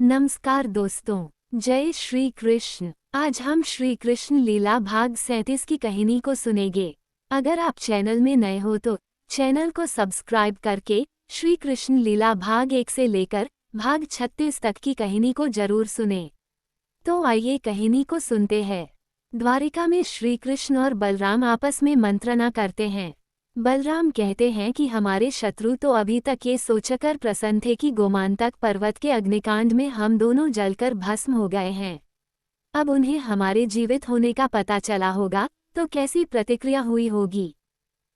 नमस्कार दोस्तों, जय श्री कृष्ण। आज हम श्री कृष्ण लीला भाग 37 की कहानी को सुनेंगे। अगर आप चैनल में नए हो तो चैनल को सब्सक्राइब करके श्री कृष्ण लीला भाग 1 से लेकर भाग 36 तक की कहानी को जरूर सुने। तो आइए कहानी को सुनते हैं। द्वारिका में श्री कृष्ण और बलराम आपस में मंत्रणा करते हैं। बलराम कहते हैं कि हमारे शत्रु तो अभी तक ये सोचकर प्रसन्न थे कि गोमांतक पर्वत के अग्निकांड में हम दोनों जलकर भस्म हो गए हैं। अब उन्हें हमारे जीवित होने का पता चला होगा तो कैसी प्रतिक्रिया हुई होगी।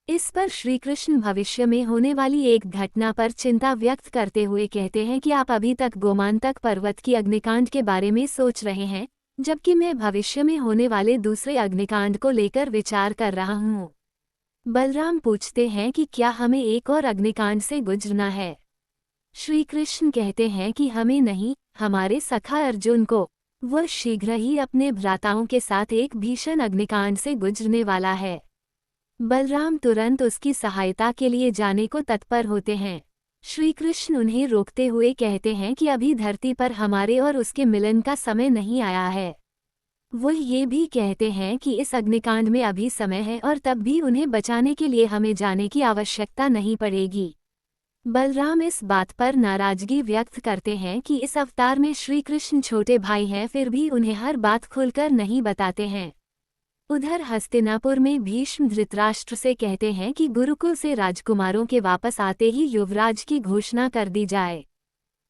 इस पर श्री कृष्ण भविष्य में होने वाली एक घटना पर चिंता व्यक्त करते हुए कहते हैं कि आप अभी तक गोमांतक पर्वत की अग्निकांड के बारे में सोच रहे हैं, जबकि मैं भविष्य में होने वाले दूसरे अग्निकांड को लेकर विचार कर रहा हूँ। बलराम पूछते हैं कि क्या हमें एक और अग्निकांड से गुजरना है। श्री कृष्ण कहते हैं कि हमें नहीं, हमारे सखा अर्जुन को। वह शीघ्र ही अपने भ्राताओं के साथ एक भीषण अग्निकांड से गुजरने वाला है। बलराम तुरंत उसकी सहायता के लिए जाने को तत्पर होते हैं। श्री कृष्ण उन्हें रोकते हुए कहते हैं कि अभी धरती पर हमारे और उसके मिलन का समय नहीं आया है। वह ये भी कहते हैं कि इस अग्निकांड में अभी समय है और तब भी उन्हें बचाने के लिए हमें जाने की आवश्यकता नहीं पड़ेगी। बलराम इस बात पर नाराजगी व्यक्त करते हैं कि इस अवतार में श्री कृष्ण छोटे भाई हैं, फिर भी उन्हें हर बात खुलकर नहीं बताते हैं। उधर हस्तिनापुर में भीष्म धृतराष्ट्र से कहते हैं कि गुरुकुल से राजकुमारों के वापस आते ही युवराज की घोषणा कर दी जाए।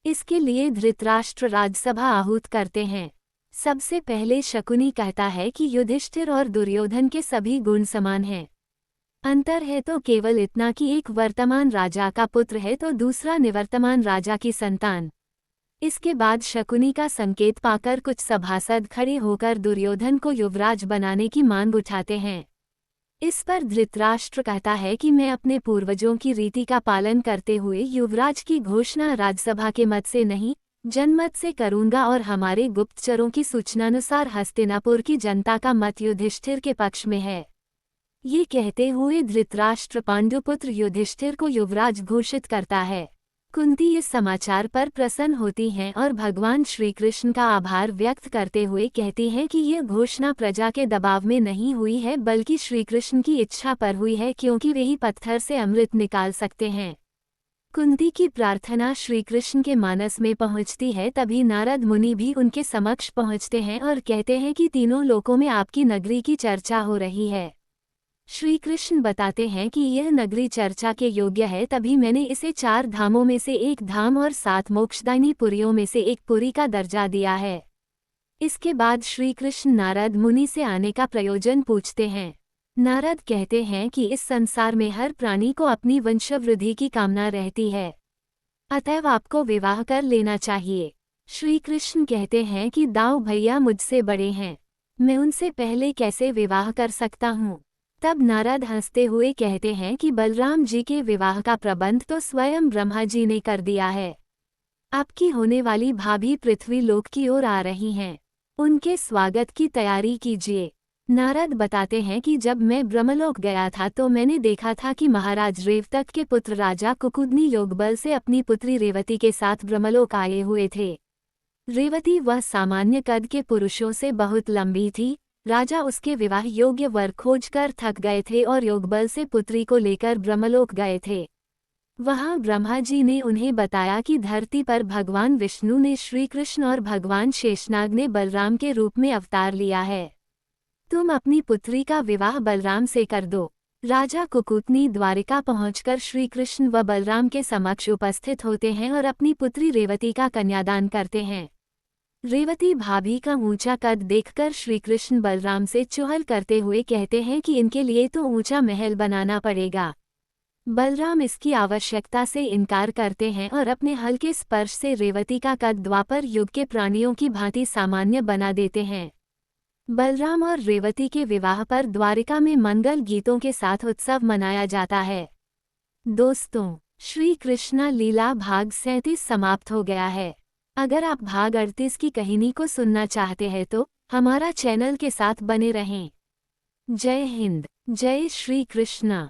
इसके लिए धृतराष्ट्र राजसभा आहूत करते हैं। सबसे पहले शकुनी कहता है कि युधिष्ठिर और दुर्योधन के सभी गुण समान हैं। अंतर है तो केवल इतना कि एक वर्तमान राजा का पुत्र है तो दूसरा निवर्तमान राजा की संतान। इसके बाद शकुनी का संकेत पाकर कुछ सभासद खड़े होकर दुर्योधन को युवराज बनाने की मांग उठाते हैं। इस पर धृतराष्ट्र कहता है कि मैं अपने पूर्वजों की रीति का पालन करते हुए युवराज की घोषणा राज्यसभा के मत से नहीं, जनमत से करूंगा और हमारे गुप्तचरों की सूचनानुसार हस्तिनापुर की जनता का मत युधिष्ठिर के पक्ष में है। ये कहते हुए धृतराष्ट्र पांडुपुत्र युधिष्ठिर को युवराज घोषित करता है। कुंती इस समाचार पर प्रसन्न होती हैं और भगवान श्री कृष्ण का आभार व्यक्त करते हुए कहती हैं कि यह घोषणा प्रजा के दबाव में नहीं हुई है बल्कि श्री कृष्ण की इच्छा पर हुई है, क्योंकि वे ही पत्थर से अमृत निकाल सकते हैं। कुंती की प्रार्थना श्री कृष्ण के मानस में पहुंचती है, तभी नारद मुनि भी उनके समक्ष पहुंचते हैं और कहते हैं कि तीनों लोकों में आपकी नगरी की चर्चा हो रही है। श्री कृष्ण बताते हैं कि यह नगरी चर्चा के योग्य है, तभी मैंने इसे 4 धामों में से एक धाम और 7 मोक्षदायिनी पुरियों में से एक पुरी का दर्जा दिया है। इसके बाद श्री कृष्ण नारद मुनि से आने का प्रयोजन पूछते हैं। नारद कहते हैं कि इस संसार में हर प्राणी को अपनी वंशवृद्धि की कामना रहती है, अतएव आपको विवाह कर लेना चाहिए। श्री कृष्ण कहते हैं कि दाऊ भैया मुझसे बड़े हैं, मैं उनसे पहले कैसे विवाह कर सकता हूँ। तब नारद हंसते हुए कहते हैं कि बलराम जी के विवाह का प्रबंध तो स्वयं ब्रह्मा जी ने कर दिया है। आपकी होने वाली भाभी पृथ्वी लोक की ओर आ रही हैं, उनके स्वागत की तैयारी कीजिए। नारद बताते हैं कि जब मैं ब्रह्मलोक गया था तो मैंने देखा था कि महाराज रेवतक के पुत्र राजा कुकुदनी योगबल से अपनी पुत्री रेवती के साथ ब्रह्मलोक आए हुए थे। रेवती वह सामान्य कद के पुरुषों से बहुत लंबी थी। राजा उसके विवाह योग्य वर खोजकर थक गए थे और योगबल से पुत्री को लेकर ब्रह्मलोक गए थे। वहां ब्रह्मा जी ने उन्हें बताया कि धरती पर भगवान विष्णु ने श्री कृष्ण और भगवान शेषनाग ने बलराम के रूप में अवतार लिया है। तुम अपनी पुत्री का विवाह बलराम से कर दो। राजा कुकुतनी द्वारिका पहुंचकर श्री कृष्ण व बलराम के समक्ष उपस्थित होते हैं और अपनी पुत्री रेवती का कन्यादान करते हैं। रेवती भाभी का ऊंचा कद देखकर श्री कृष्ण बलराम से चुहल करते हुए कहते हैं कि इनके लिए तो ऊंचा महल बनाना पड़ेगा। बलराम इसकी आवश्यकता से इनकार करते हैं और अपने हल्के स्पर्श से रेवती का कद द्वापर युग के प्राणियों की भांति सामान्य बना देते हैं। बलराम और रेवती के विवाह पर द्वारिका में मंगल गीतों के साथ उत्सव मनाया जाता है। दोस्तों, श्री कृष्णा लीला भाग 37 समाप्त हो गया है। अगर आप भाग 38 की कहानी को सुनना चाहते हैं तो हमारा चैनल के साथ बने रहें। जय हिंद, जय श्री कृष्णा।